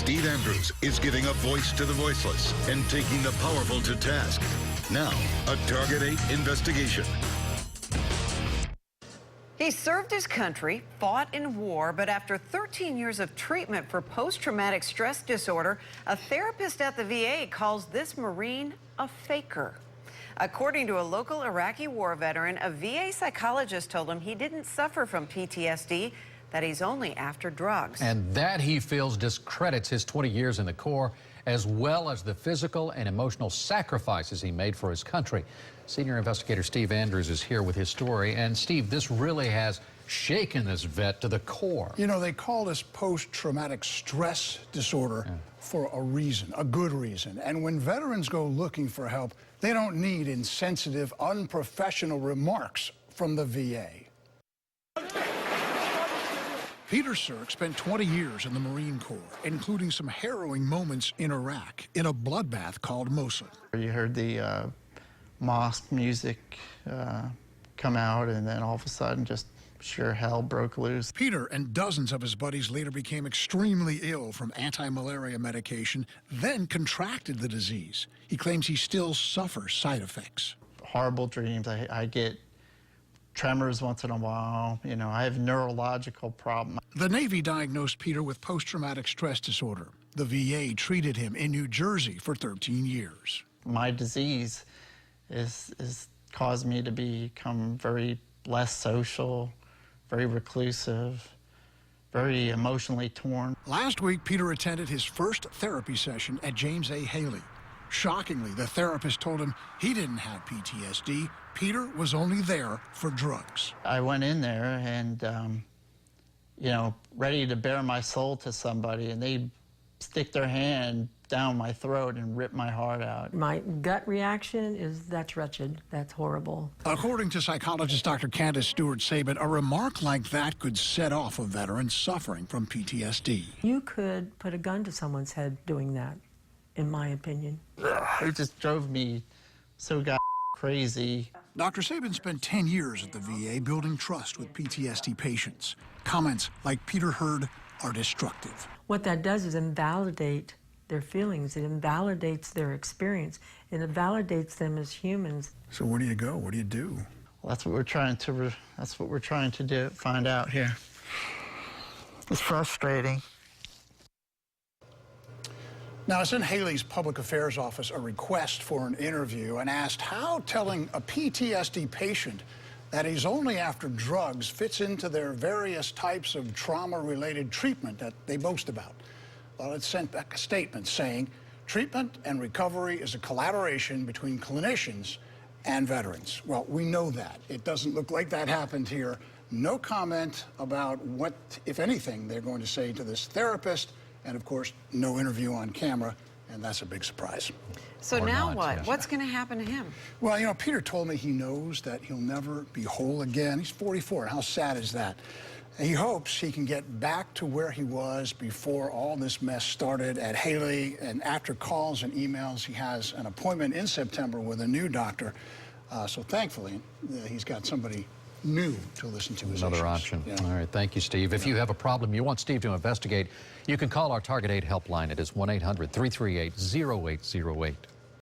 Steve Andrews is giving a voice to the voiceless and taking the powerful to task. Now, a Target 8 investigation. He served his country, fought in war, but after 13 years of treatment for post-traumatic stress disorder, a therapist at the VA calls this Marine a faker. According to a local Iraqi war veteran, a VA psychologist told him he didn't suffer from PTSD, that he's only after drugs. And that, he feels, discredits his 20 years in the Corps, as well as the physical and emotional sacrifices he made for his country. Senior investigator Steve Andrews is here with his story. And Steve, this really has shaken this vet to the core. You know, they call this post-traumatic stress disorder for a reason, a good reason. And when veterans go looking for help, they don't need insensitive, unprofessional remarks from the VA. Peter Sirk spent 20 years in the Marine Corps, including some harrowing moments in Iraq in a bloodbath called Mosul. You heard the mosque music come out, and then all of a sudden just sheer hell broke loose. Peter and dozens of his buddies later became extremely ill from anti-malaria medication, then contracted the disease. He claims he still suffers side effects. Horrible dreams. I get tremors once in a while. You know, I have neurological problems. The Navy diagnosed Peter with post-traumatic stress disorder. The VA treated him in New Jersey for 13 years. My disease is caused me to become very less social, very reclusive, very emotionally torn. Last week, Peter attended his first therapy session at James A. Haley. Shockingly, the therapist told him he didn't have PTSD. Peter was only there for drugs. I went in there and, you know, ready to bare my soul to somebody, and they stick their hand down my throat and rip my heart out. My gut reaction is that's wretched, that's horrible. According to psychologist Dr. Candace Stewart-Sabin, a remark like that could set off a veteran suffering from PTSD. You could put a gun to someone's head doing that, in my opinion. It just drove me so crazy. Dr. Sabin spent 10 years at the VA building trust with PTSD patients. Comments like Peter heard are destructive. What that does is invalidate their feelings. It invalidates their experience. It invalidates them as humans. So where do you go? What do you do? Well, that's what we're trying to do, find out here. It's frustrating. Now, I sent Haley's public affairs office a request for an interview and asked how telling a PTSD patient that he's only after drugs fits into their various types of trauma-related treatment that they boast about. Well, it sent back a statement saying, treatment and recovery is a collaboration between clinicians and veterans. Well, we know that. It doesn't look like that happened here. No comment about what, if anything, they're going to say to this therapist. And, of course, no interview on camera, and that's a big surprise. So Or now not, what? yes. What's going to happen to him? Well, you know, Peter told me he knows that he'll never be whole again. He's 44. How sad is that? He hopes he can get back to where he was before all this mess started at Haley, and after calls and emails, he has an appointment in September with a new doctor. So thankfully, he's got somebody new to listen to his Another issues. option. Yeah. All right, thank you, Steve. If you have a problem you want Steve to investigate, you can call our Target 8 helpline. It is 1-800-338-0808.